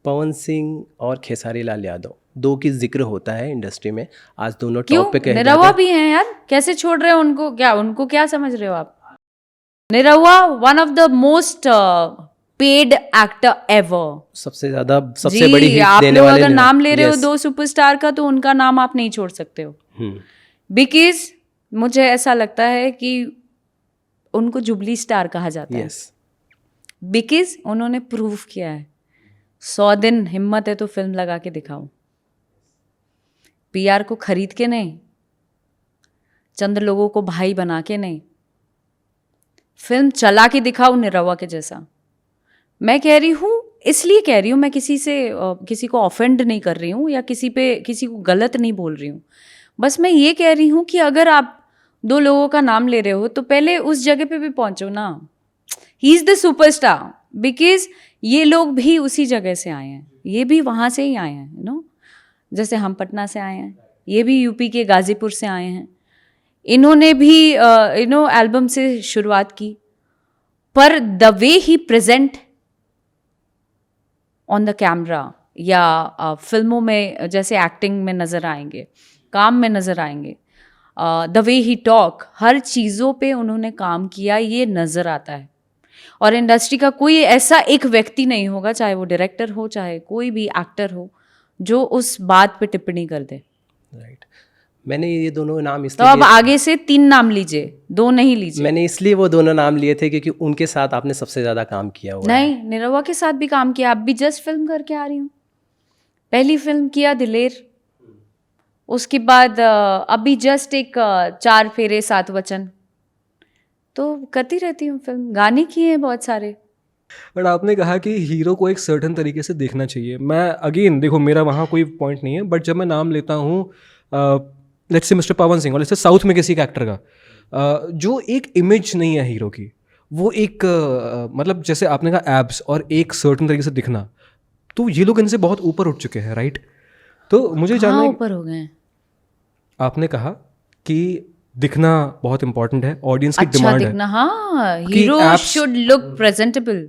पवन सिंह और खेसारी लाल यादव, दो की जिक्र होता है इंडस्ट्री में, आज दोनों क्यों? टॉप पे कहे निरहुआ जाते हैं। भी हैं यार, कैसे छोड़ रहे हो उनको? उनको क्या समझ रहे हो आप? Nirahua one of the most paid actor ever. सबसे ज्यादा, सबसे जी, बड़ी हिट आप देने लोग वाले अगर नाम ले रहे हो Yes. दो सुपरस्टार का, तो उनका नाम आप नहीं छोड़ सकते हो। हम्म, बिकॉज मुझे ऐसा लगता है कि उनको जुबली स्टार कहा जाता है, yes. बिकॉज उन्होंने प्रूव किया है 100 दिन हिम्मत है तो फिल्म लगा के दिखाओ। पीआर को खरीद के नहीं, चंद लोगों को भाई बना के नहीं, फिल्म चला के दिखाओ निरहुआ के जैसा। मैं कह रही हूँ, इसलिए कह रही हूँ, मैं किसी को ऑफेंड नहीं कर रही हूँ या किसी को गलत नहीं बोल रही हूँ। बस मैं ये कह रही हूँ कि अगर आप दो लोगों का नाम ले रहे हो तो पहले उस जगह पे भी पहुंचो ना। He is the superstar because ये लोग भी उसी जगह से आए हैं, ये भी वहाँ से ही आए हैं, जैसे हम पटना से आए हैं, ये भी यूपी के गाजीपुर से आए हैं। इन्होंने भी एल्बम से शुरुआत की, पर the way he present on the camera या फिल्मों में जैसे एक्टिंग में नज़र आएंगे, काम में नज़र आएंगे, द वे ही टॉक, हर चीज़ों पे उन्होंने काम किया, ये नज़र आता है। और इंडस्ट्री का कोई ऐसा एक व्यक्ति नहीं होगा, चाहे वो डायरेक्टर हो चाहे कोई भी एक्टर हो, जो उस बात पे टिप्पणी कर दे। राइट। मैंने ये दोनों नाम तो इसलिए अब आगे से 3 नाम लीजिए, 2 नहीं लीजिए। मैंने इसलिए वो दोनों नाम लिए थे क्योंकि उनके साथ आपने सबसे ज्यादा काम किया हुआ है। नहीं, निरहुआ के साथ भी काम किया, अब भी जस्ट फिल्म करके आ रही हूँ। पहली फिल्म किया दिलेर, उसके बाद अभी जस्ट एक 4 फेरे 7 वचन, तो करती रहती हूँ फिल्म, गाने किए हैं बहुत सारे। बट आपने कहा कि हीरो को एक सर्टन तरीके से देखना चाहिए। मैं अगेन देखो, मेरा वहाँ कोई पॉइंट नहीं है, बट जब मैं नाम लेता हूँ let's say mister Pawan Singh और लेट्स से साउथ में किसी एक्टर का, जो एक इमेज नहीं है हीरो की, वो एक मतलब जैसे आपने कहा एब्स और एक सर्टन तरीके से दिखना, तो ये लोग इनसे बहुत ऊपर उठ चुके हैं, राइट? तो मुझे जानना है, ऊपर हो गए हैं। आपने कहा कि दिखना बहुत इंपॉर्टेंट है, ऑडियंस की अच्छा डिमांड है। दिखना, हाँ, कि hero apps- should look presentable,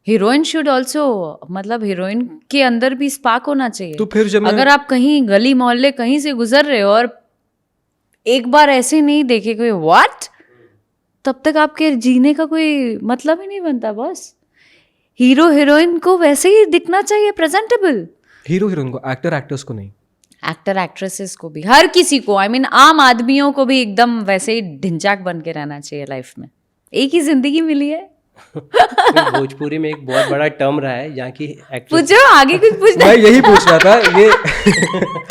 heroine should also, मतलब हीरोइन के अंदर भी स्पार्क होना चाहिए। तो फिर जब मैं अगर आप कहीं गली मोहल्ले कहीं से गुजर रहे हो और एक बार ऐसे नहीं देखे कोई व्हाट, तब तक आपके जीने का कोई मतलब ही नहीं बनता। बस हीरो हीरोइन को वैसे ही दिखना चाहिए, प्रेजेंटेबल। हीरो हीरोइन को, एक्टर एक्टर्स को नहीं। एक्टर एक्ट्रेसेस को भी, हर किसी को, आई मीन आम आदमियों को भी एकदम वैसे ही ढिंचाक बन के रहना चाहिए लाइफ में। एक ही जिंदगी मिली है। भोजपुरी में एक बहुत बड़ा टर्म रहा है यहाँ की एक्ट्रेस। पूछो आगे, कुछ पूछना। मैं यही पूछ रहा था ये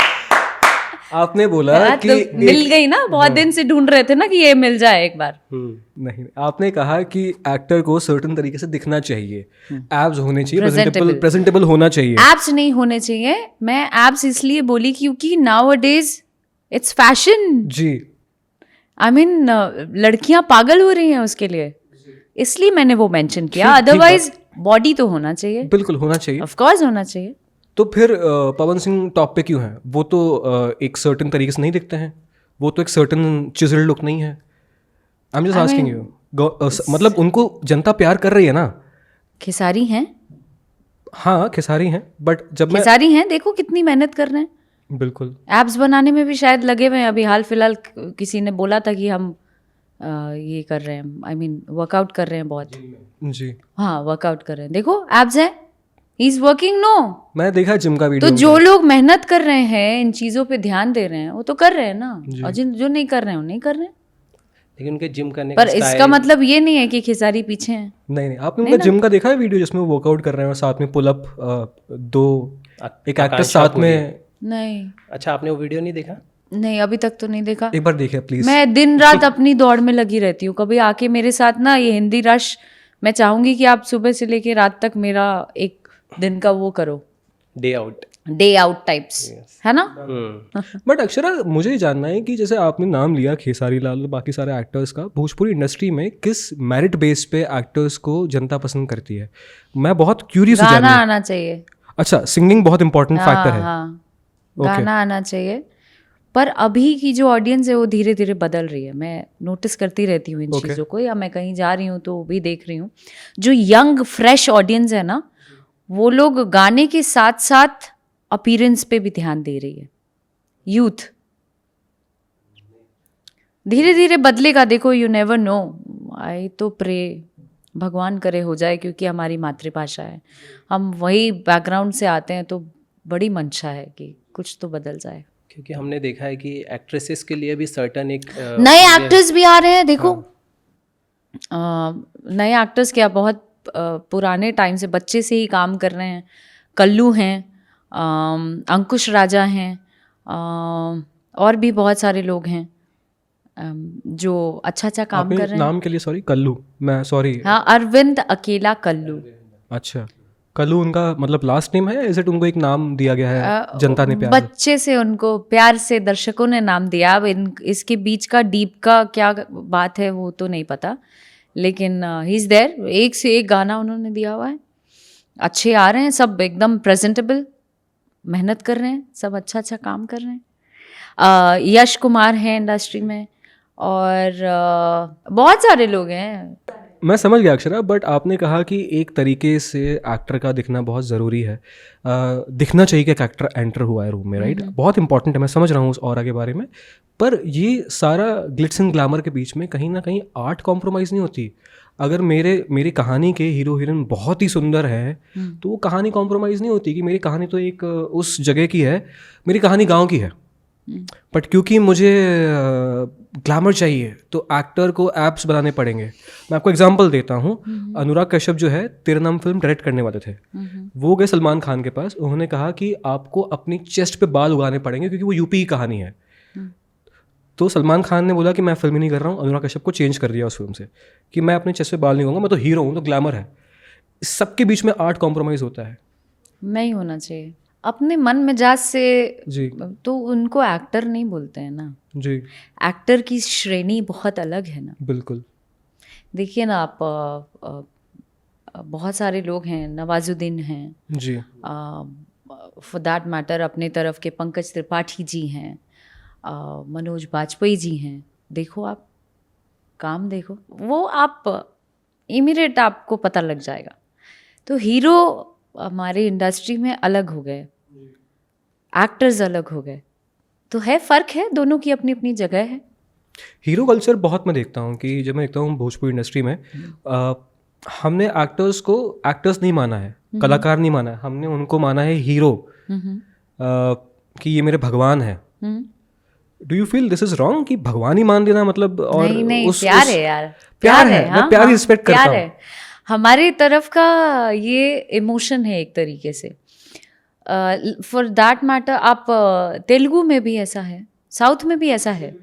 आपने बोला कि तो मिल गई ना, बहुत दिन से ढूंढ रहे थे ना कि ये मिल जाए एक बार। नहीं, आपने कहा कि एक्टर को सर्टेन तरीके से दिखना चाहिए, एब्स होने चाहिए, प्रेजेंटेबल होना चाहिए। एब्स नहीं होने चाहिए। मैं एब्स इसलिए बोली क्योंकि nowadays it's fashion. जी, आई मीन लड़कियां पागल हो रही हैं उसके लिए, इसलिए मैंने वो मेंशन किया। अदरवाइज बॉडी तो होना चाहिए, बिल्कुल होना चाहिए, ऑफ कोर्स होना चाहिए। तो फिर पवन सिंह टॉप पे क्यों है? वो तो एक सर्टेन तरीके से नहीं दिखते हैं, वो तो एक सर्टेन चिजल्ड लुक नहीं है। I am just asking you, मतलब उनको जनता प्यार कर रही है ना। खेसारी हैं, हाँ खेसारी हैं, बट जब मैं खेसारी हैं, देखो कितनी मेहनत कर रहे हैं। बिल्कुल एब्स बनाने में भी शायद लगे हुए हैं। अभी हाल फिलहाल किसी ने बोला था कि हम ये कर रहे हैं, आई मीन वर्कआउट कर रहे हैं बहुत। जी, हाँ, वर्कआउट कर रहे हैं, देखो एब्स है, ही इज वर्किंग। नो, मैं देखा जिम का वीडियो। तो जो लोग मेहनत कर रहे हैं, इन चीजों पे ध्यान दे रहे हैं, वो तो कर रहे हैं ना, और जो नहीं कर रहे हैं वो नहीं कर रहे हैं। लेकिन उनके जिम करने पर इसका मतलब ये नहीं है कि खेसारी पीछे हैं। नहीं, आपने उनका जिम का देखा है वीडियो जिसमें वो वर्कआउट कर रहे हैं और साथ में पुल अप, दो एक एक्टर साथ में। नहीं, अच्छा, आपने वो वीडियो नहीं देखा? नहीं, अभी तक तो नहीं देखा। एक बार देखिए प्लीज। मैं दिन रात अपनी दौड़ में लगी रहती हूँ। कभी आके मेरे साथ ना ये हिंदी रश, मैं चाहूंगी कि आप सुबह से लेके रात तक मेरा एक दिन का वो करो, डे आउट टाइप्स, है ना। बट अक्षरा, मुझे जानना है कि जैसे आपने नाम लिया खेसारी लाल और बाकी सारे एक्टर्स का, भोजपुरी इंडस्ट्री में किस मेरिट बेस पे एक्टर्स को जनता पसंद करती है? मैं बहुत क्यूरियस हूँ गाना जानने। आना चाहिए। अच्छा, सिंगिंग बहुत इंपॉर्टेंट फैक्टर है। हाँ, गाना आना चाहिए। पर अभी की जो ऑडियंस है वो धीरे धीरे बदल रही है। मैं नोटिस करती रहती हूँ इन चीज़ों को, या मैं कहीं जा रही हूँ तो भी देख रही हूँ। जो यंग फ्रेश ऑडियंस है ना, वो लोग गाने के साथ साथ अपीयरेंस पे भी ध्यान दे रही है। यूथ धीरे धीरे बदलेगा, देखो, यू नेवर नो। आई तो प्रे, भगवान करे हो जाए, क्योंकि हमारी मातृभाषा है, हम वही बैकग्राउंड से आते हैं, तो बड़ी मंशा है कि कुछ तो बदल जाए। क्योंकि हमने देखा है कि एक्ट्रेसेस के लिए भी सर्टन एक नए एक्टर्स भी आ रहे हैं, देखो। नए एक्टर्स क्या, बहुत पुराने टाइम से, बच्चे से ही काम कर रहे हैं। कल्लू हैं, अंकुश राजा हैं, और भी बहुत सारे लोग हैं जो अच्छा अच्छा काम कर रहे हैं। नाम के लिए सॉरी, कल्लू, मैं सॉरी। हाँ, अरविंद अकेला कल्लू। अच्छा, कल्लू उनका मतलब लास्ट नेम है, इज इट उनको एक नाम दिया गया है जनता ने प्यार से? बच्चे से उनको प्यार से दर्शकों ने नाम दिया। अब इसके बीच का डीप का क्या बात है वो तो नहीं पता, लेकिन ही इज़ देयर। एक से एक गाना उन्होंने दिया हुआ है, अच्छे आ रहे हैं सब, एकदम प्रेजेंटेबल, मेहनत कर रहे हैं सब, अच्छा अच्छा काम कर रहे हैं। यश कुमार हैं इंडस्ट्री में, और बहुत सारे लोग हैं। मैं समझ गया अक्षरा, बट आपने कहा कि एक तरीके से एक्टर का दिखना बहुत ज़रूरी है, दिखना चाहिए कि एक एक्टर एंटर हुआ है रूम में, राइट? बहुत इंपॉर्टेंट है, मैं समझ रहा हूँ उस ऑरा के बारे में, पर ये सारा ग्लिट्स एंड ग्लैमर के बीच में कहीं ना कहीं आर्ट कॉम्प्रोमाइज़ नहीं होती। अगर मेरी कहानी के हीरो हीरोइन बहुत ही सुंदर है तो वो कहानी कॉम्प्रोमाइज़ नहीं होती कि मेरी कहानी तो एक उस जगह की है, मेरी कहानी गाँव की है, बट क्योंकि मुझे ग्लैमर चाहिए तो एक्टर को एप्स बनाने पड़ेंगे। मैं आपको एग्जांपल देता हूँ, अनुराग कश्यप जो है तेरे नाम फिल्म डायरेक्ट करने वाले थे, वो गए सलमान खान के पास, उन्होंने कहा कि आपको अपनी चेस्ट पे बाल उगाने पड़ेंगे क्योंकि वो यूपी की कहानी है। तो सलमान खान ने बोला कि मैं फिल्म ही नहीं कर रहा हूँ, अनुराग कश्यप को चेंज कर दिया उस फिल्म से कि मैं अपने चेस्ट पे बाल नहीं उगाऊंगा, मैं तो हीरो हूँ, तो ग्लैमर है। इस सबके बीच में आर्ट कॉम्प्रोमाइज़ होता है, नहीं होना चाहिए। अपने मन मिजाज से जी तो उनको एक्टर नहीं बोलते हैं ना जी, एक्टर की श्रेणी बहुत अलग है ना। बिल्कुल। देखिए ना आप, बहुत सारे लोग हैं, नवाजुद्दीन हैं जी, फॉर दैट मैटर, अपने तरफ के पंकज त्रिपाठी जी हैं, मनोज बाजपेयी जी हैं। देखो आप काम देखो, वो आप इमीडिएट आपको पता लग जाएगा। तो हीरो हमारे इंडस्ट्री में अलग हो गए, एक्टर्स अलग हो गए, तो है, फ़र्क है, दोनों की अपनी अपनी जगह है। हीरो कल्चर बहुत मैं देखता हूँ कि जब मैं देखता हूँ भोजपुरी इंडस्ट्री में, हमने एक्टर्स को एक्टर्स नहीं माना है, कलाकार नहीं माना है, हमने उनको माना है हीरो, कि ये मेरे भगवान है। Do you feel this is wrong कि भगवान ही मान देना मतलब? और नहीं नहीं, प्यार है यार, प्यार है, मैं प्यार रिस्पेक्ट करता हूँ। हमारी तरफ का ये इमोशन है एक तरीके से। फॉर दैट मैटर, आप तेलुगु में भी ऐसा है, साउथ में भी ऐसा है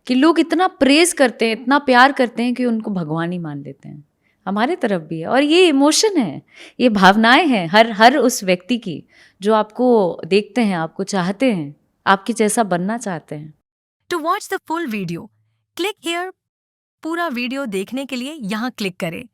कि लोग इतना प्रेज करते हैं, इतना प्यार करते हैं कि उनको भगवान ही मान लेते हैं। हमारे तरफ भी है, और ये इमोशन है, ये भावनाएं हैं हर उस व्यक्ति की जो आपको देखते हैं, आपको चाहते हैं, आपके जैसा बनना चाहते हैं। To watch the full video click here. पूरा वीडियो देखने के लिए यहाँ क्लिक करें।